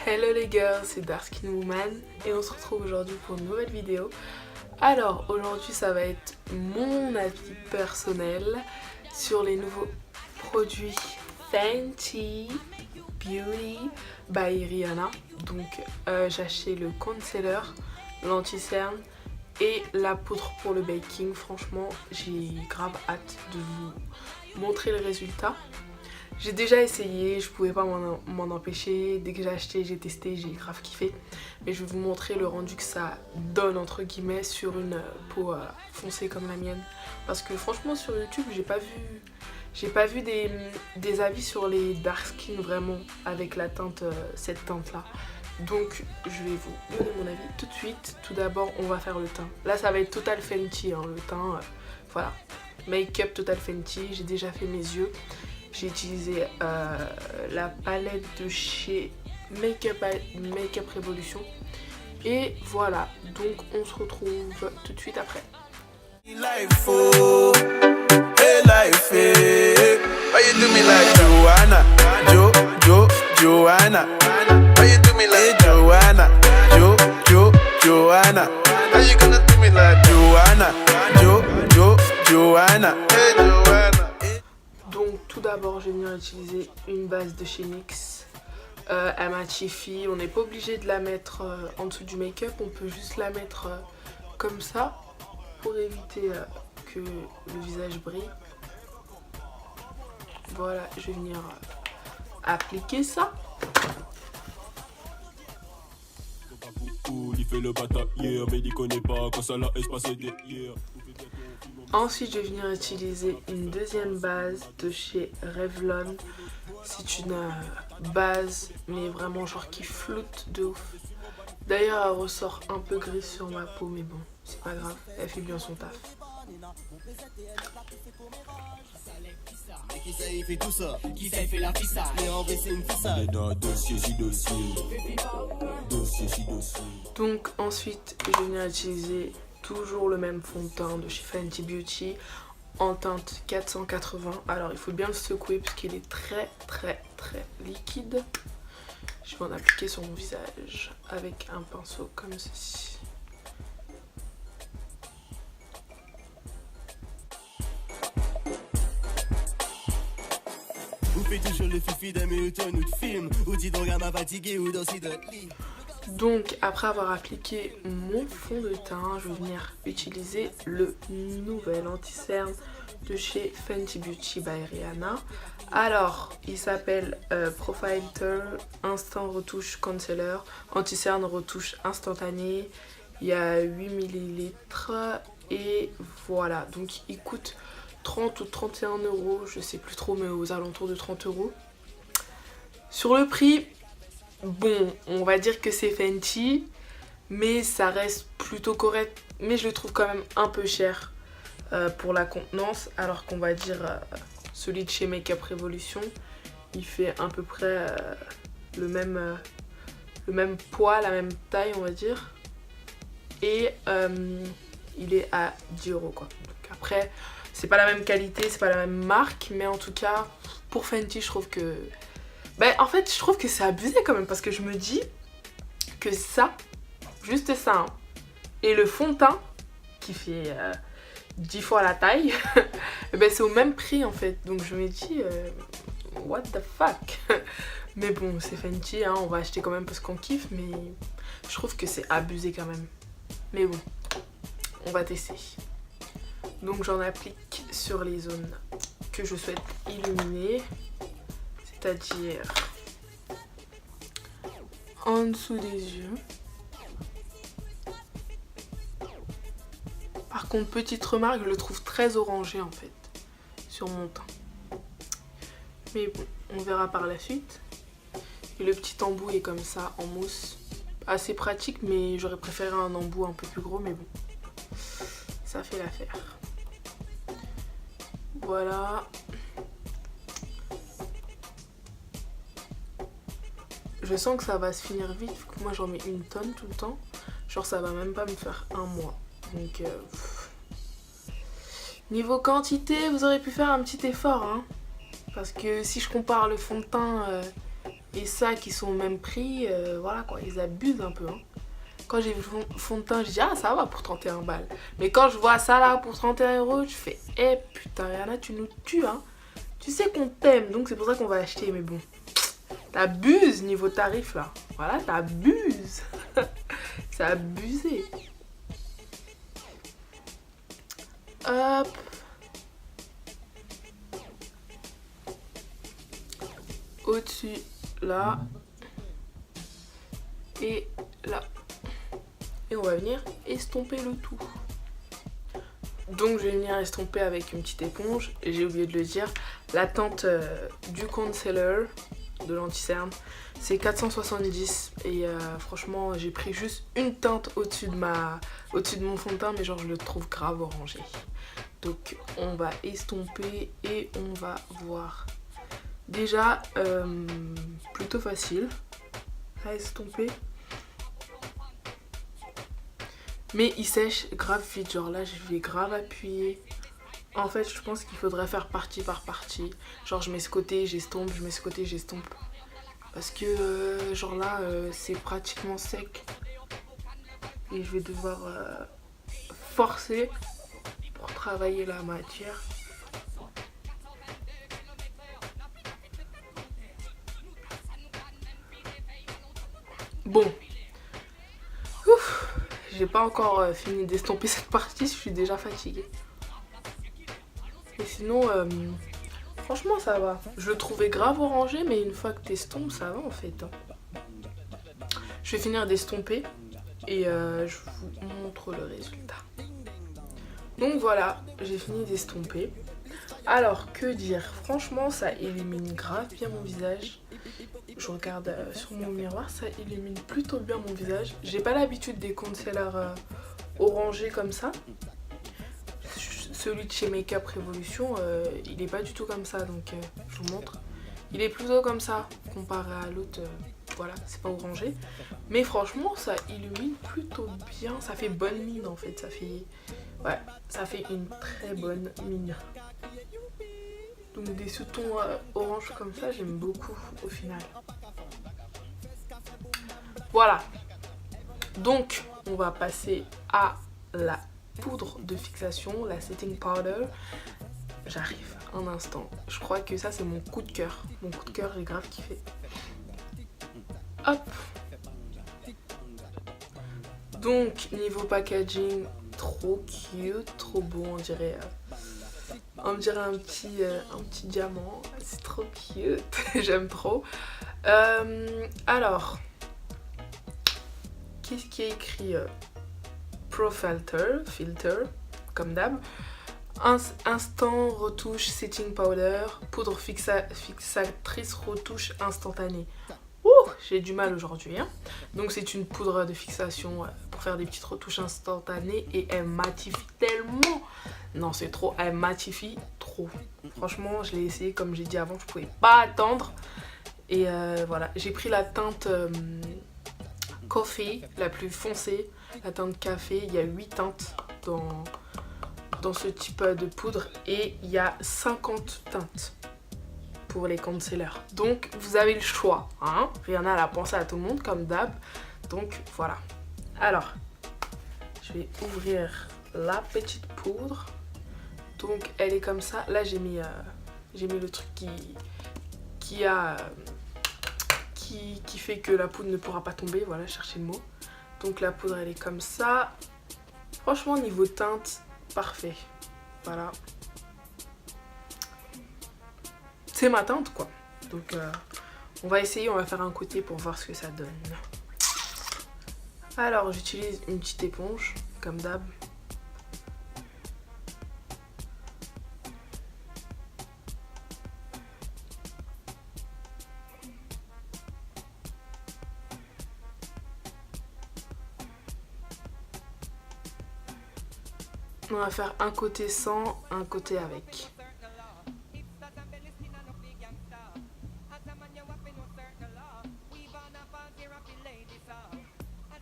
Hello les girls, c'est Dark Skin Woman et on se retrouve aujourd'hui pour une nouvelle vidéo. Alors aujourd'hui ça va être mon avis personnel sur les nouveaux produits Fenty Beauty by Rihanna. Donc j'ai acheté le concealer, l'anti-cerne et la poudre pour le baking. Franchement j'ai grave hâte de vous montrer le résultat. J'ai déjà essayé, je pouvais pas m'en empêcher. Dès que j'ai acheté, j'ai testé, j'ai grave kiffé. Mais je vais vous montrer le rendu que ça donne entre guillemets sur une peau foncée comme la mienne. Parce que franchement sur YouTube, j'ai pas vu des avis sur les dark skin vraiment avec la teinte, cette teinte là. Donc je vais vous donner mon avis tout de suite. Tout d'abord on va faire le teint. Là ça va être Total Fenty hein, le teint. Voilà, Make-up Total Fenty, j'ai déjà fait mes yeux. J'ai utilisé la palette de chez Make-up Revolution. Et voilà, donc on se retrouve tout de suite après. Donc tout d'abord je vais venir utiliser une base de chez NYX, elle m'a Chiffy. On n'est pas obligé de la mettre en dessous du make-up, on peut juste la mettre comme ça pour éviter que le visage brille. Voilà, je vais venir appliquer ça. Ensuite je vais venir utiliser une deuxième base de chez Revlon. C'est une base mais vraiment genre qui floute de ouf. D'ailleurs elle ressort un peu gris sur ma peau mais bon c'est pas grave, elle fait bien son taf. Donc ensuite je vais venir utiliser toujours le même fond de teint de chez Fenty Beauty en teinte 480. Alors il faut bien le secouer parce qu'il est très liquide. Je vais en appliquer sur mon visage avec un pinceau comme ceci. Donc après avoir appliqué mon fond de teint, je vais venir utiliser le nouvel anti-cerne de chez Fenty Beauty by Rihanna. Alors il s'appelle Profile Turn Instant Retouche Concealer, anti-cerne retouche instantanée. Il y a 8 ml et voilà, donc il coûte 30 ou 31 euros, je sais plus trop, mais aux alentours de 30 euros. Sur le prix, bon, on va dire que c'est Fenty, mais ça reste plutôt correct. Mais je le trouve quand même un peu cher pour la contenance, alors qu'on va dire celui de chez Make-up Revolution, il fait à peu près le même poids, la même taille, on va dire. Et il est à 10 euros quoi. Donc après, c'est pas la même qualité, c'est pas la même marque, mais en tout cas, pour Fenty, je trouve que... en fait, je trouve que c'est abusé quand même, parce que je me dis que ça, juste ça, hein, et le fond de teint, qui fait 10 fois la taille, c'est au même prix en fait. Donc je me dis, what the fuck. Mais bon, c'est Fenty, hein, on va acheter quand même parce qu'on kiffe, mais je trouve que c'est abusé quand même. Mais bon, on va tester. Donc j'en applique sur les zones que je souhaite illuminer. C'est-à-dire en dessous des yeux. Par contre, petite remarque, je le trouve très orangé en fait sur mon teint. Mais bon, on verra par la suite. Et le petit embout est comme ça en mousse. Assez pratique, mais j'aurais préféré un embout un peu plus gros, mais bon, ça fait l'affaire. Voilà. Je sens que ça va se finir vite, vu que moi j'en mets une tonne tout le temps. Genre ça va même pas me faire un mois. Donc niveau quantité, vous aurez pu faire un petit effort hein. Parce que si je compare le fond de teint Et ça qui sont au même prix, voilà quoi, ils abusent un peu. Hein. Quand j'ai vu le fond de teint, je dis ah ça va pour 31 balles. Mais quand je vois ça là pour 31 €, je fais eh putain Rihanna tu nous tues hein. Tu sais qu'on t'aime donc c'est pour ça qu'on va acheter mais bon. T'abuses niveau tarif là. Voilà t'abuses. C'est abusé. Hop. Au-dessus là. Et là. Et on va venir estomper le tout. Donc je vais venir estomper avec une petite éponge. Et j'ai oublié de le dire, la teinte du concealer de l'anti-cerne, c'est 470. Et franchement, j'ai pris juste une teinte au-dessus de mon fond de teint, mais genre je le trouve grave orangé. Donc on va estomper et on va voir. Déjà, plutôt facile à estomper. Mais il sèche grave vite, genre là je vais grave appuyer. En fait je pense qu'il faudrait faire partie par partie. Genre je mets ce côté, j'estompe, je mets ce côté, j'estompe. Parce que genre là c'est pratiquement sec. Et je vais devoir forcer pour travailler la matière. Bon. Ouf. J'ai pas encore fini d'estomper cette partie, je suis déjà fatiguée. Et sinon, franchement ça va. Je le trouvais grave orangé, mais une fois que t'estompes, ça va en fait. Hein. Je vais finir d'estomper et je vous montre le résultat. Donc voilà, j'ai fini d'estomper. Alors, que dire? Franchement, ça élimine grave bien mon visage. Je regarde sur mon miroir, ça illumine plutôt bien mon visage. J'ai pas l'habitude des concealers orangés comme ça. Celui de chez Make Up Revolution, il est pas du tout comme ça, donc je vous montre. Il est plutôt comme ça, comparé à l'autre, voilà, c'est pas orangé. Mais franchement, ça illumine plutôt bien, ça fait bonne mine en fait, ça fait une très bonne mine. Donc des sous-tons orange comme ça, j'aime beaucoup au final. Voilà. Donc, on va passer à la poudre de fixation, la setting powder. J'arrive un instant. Je crois que ça, c'est mon coup de cœur. Mon coup de cœur, j'ai grave kiffé. Hop. Donc, niveau packaging, trop cute, trop beau, on dirait un petit diamant. C'est trop cute, j'aime trop. Alors, qu'est-ce qui est écrit Pro Filter, comme d'hab. Instant retouche setting powder, poudre fixatrice retouche instantanée. J'ai du mal aujourd'hui. Hein. Donc c'est une poudre de fixation pour faire des petites retouches instantanées et elle matifie tellement. Non c'est trop, elle matifie trop. Franchement je l'ai essayé comme j'ai dit avant, je pouvais pas attendre. Et voilà, j'ai pris la teinte coffee, la plus foncée, la teinte café. Il y a 8 teintes dans ce type de poudre et il y a 50 teintes pour les concealers. Donc vous avez le choix, hein. Rihanna elle a pensé à tout le monde comme d'hab. Donc voilà. Alors, je vais ouvrir la petite poudre. Donc elle est comme ça. Là j'ai mis le truc qui fait que la poudre ne pourra pas tomber. Voilà, cherchez le mot. Donc la poudre elle est comme ça. Franchement niveau teinte, parfait. Voilà. C'est ma teinte quoi. Donc on va essayer, on va faire un côté pour voir ce que ça donne. Alors j'utilise une petite éponge comme d'hab. On va faire un côté sans, un côté avec.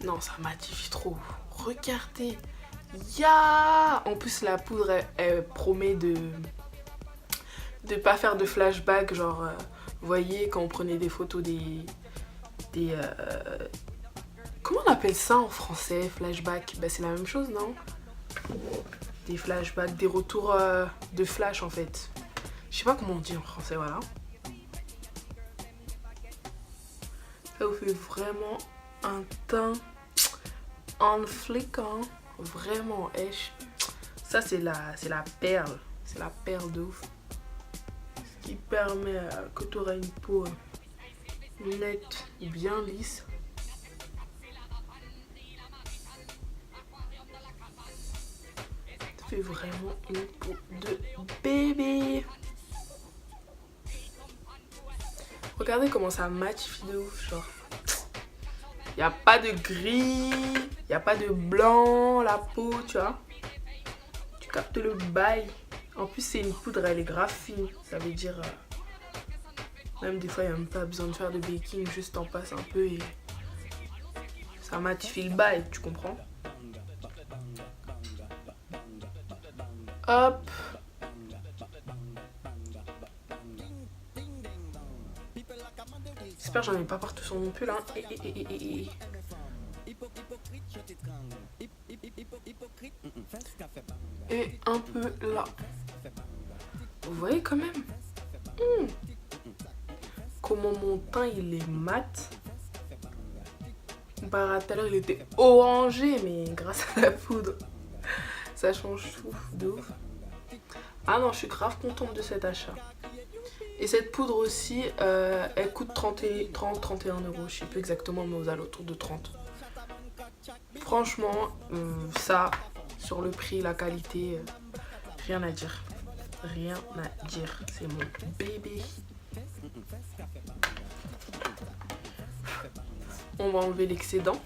Non, ça matifie trop. Regardez. En plus, la poudre, elle promet de pas faire de flashback. Genre, Vous voyez, quand on prenait des photos comment on appelle ça en français, flashback? Bah, c'est la même chose, non? Des flashbacks, des retours de flash en fait. Je sais pas comment on dit en français, voilà. Ça vous fait vraiment un teint en flic, hein. Vraiment, ça c'est la perle. C'est la perle de ouf. Ce qui permet que tu auras une peau nette, bien lisse. Ça fait vraiment une peau de bébé. Regardez comment ça matifie de ouf, genre. Il n'y a pas de gris, il n'y a pas de blanc, la peau, tu vois. Tu captes le bail. En plus, c'est une poudre, elle est grave fine. Ça veut dire, même des fois, il n'y a même pas besoin de faire de baking. Juste en passe un peu et ça matifie le bail, tu comprends? Hop. J'espère que j'en ai pas partout sur mon pull, hein. Et un peu là. Vous voyez quand même comment mon teint il est mat. Comparé à tout à l'heure, il était orangé, mais grâce à la poudre, ça change tout de ouf. Ah non, je suis grave contente de cet achat. Et cette poudre aussi, elle coûte 30-31 €. Je sais plus exactement, mais aux alentours de 30. Franchement, ça, sur le prix, la qualité, rien à dire. Rien à dire. C'est mon bébé. On va enlever l'excédent.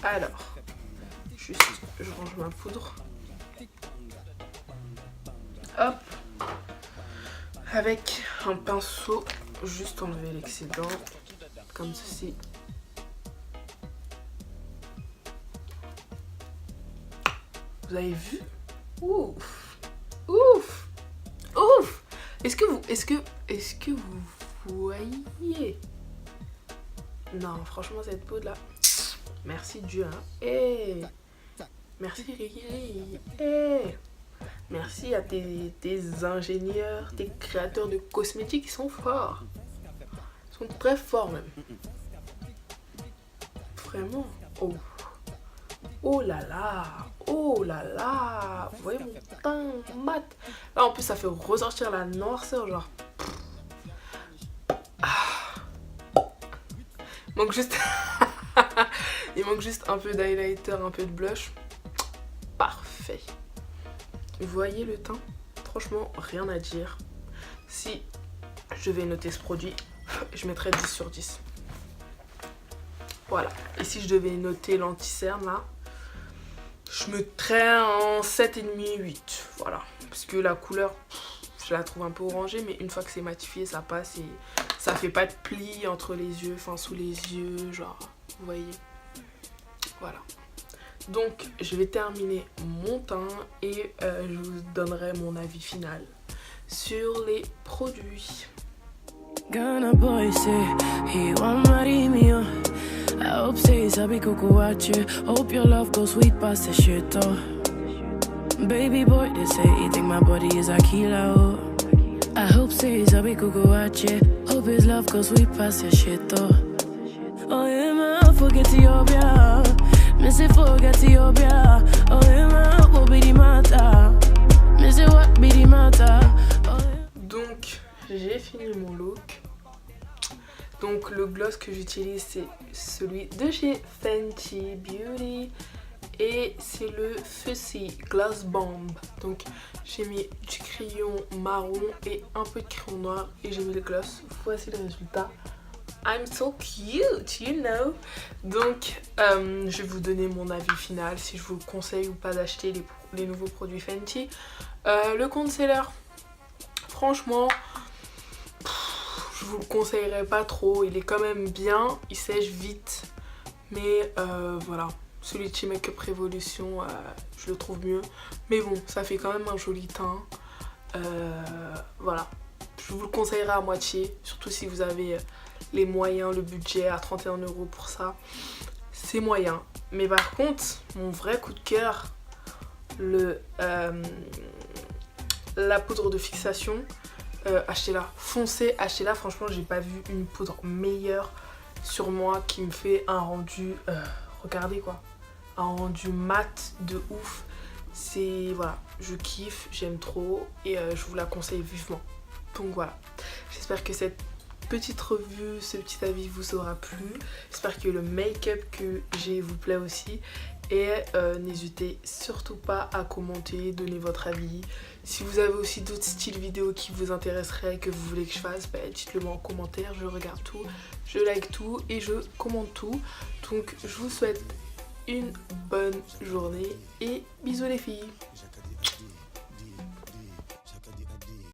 Alors, juste, je range ma poudre. Hop. Avec un pinceau, juste enlever l'excédent, comme ceci. Vous avez vu? Ouf! Ouf! Ouf! Est-ce que vous voyez? Non, franchement, cette peau là, merci Dieu, hein. Hey! Merci Riri. Hey! Merci à tes ingénieurs, tes créateurs de cosmétiques, ils sont forts. Ils sont très forts même. Vraiment. Oh. Oh là là. Oh là là. Vous voyez mon teint mat. Là en plus ça fait ressortir la noirceur genre. Ah. Manque juste... Il manque juste un peu d'highlighter, un peu de blush. Parfait. Vous voyez le teint? Franchement, rien à dire. Si je vais noter ce produit, je mettrais 10 sur 10. Voilà. Et si je devais noter l'anti-cerne là, je mettrais en 7,5, 8. Voilà. Parce que la couleur, je la trouve un peu orangée, mais une fois que c'est matifié, ça passe et ça fait pas de plis entre les yeux, enfin sous les yeux, genre, vous voyez. Voilà. Donc, je vais terminer mon teint et je vous donnerai mon avis final sur les produits. Ghana boy say he want marry me, oh. I hope say sabi kuku watch. Hope your love goes sweet past the shit, oh. Baby boy, they say he think my body is a killer, oh. I hope say sabi kuku watch. Hope his love goes sweet past the shit, oh. Oh yeah, man, forget your bia. Me say forget your bia. Oh yeah, man, what be the matter? Me say what be the matter? Donc, j'ai fini mon look. Donc, le gloss que j'utilise, c'est celui de chez Fenty Beauty. Et c'est le Fussy Gloss Bomb. Donc, j'ai mis du crayon marron et un peu de crayon noir. Et j'ai mis le gloss. Voici le résultat. I'm so cute, you know. Donc, je vais vous donner mon avis final, si je vous conseille ou pas d'acheter les nouveaux produits Fenty. Le concealer, franchement, je vous le conseillerais pas trop. Il est quand même bien, il sèche vite. Mais voilà, celui de chez Makeup Revolution, je le trouve mieux. Mais bon, ça fait quand même un joli teint. Voilà. je vous le conseillerais à moitié, surtout si vous avez les moyens, le budget à 31 € pour ça. C'est moyen. Mais par contre, mon vrai coup de cœur, la poudre de fixation, achetez-la, foncez, achetez-la. Franchement, j'ai pas vu une poudre meilleure sur moi qui me fait un rendu, regardez quoi, un rendu mat de ouf. C'est, voilà, je kiffe, j'aime trop et je vous la conseille vivement. Donc voilà, j'espère que cette petite revue, ce petit avis vous aura plu. J'espère que le make-up que j'ai vous plaît aussi. Et n'hésitez surtout pas à commenter, donner votre avis. Si vous avez aussi d'autres styles vidéo qui vous intéresseraient, que vous voulez que je fasse, bah, dites-le moi en commentaire. Je regarde tout, je like tout et je commente tout. Donc je vous souhaite une bonne journée et bisous les filles.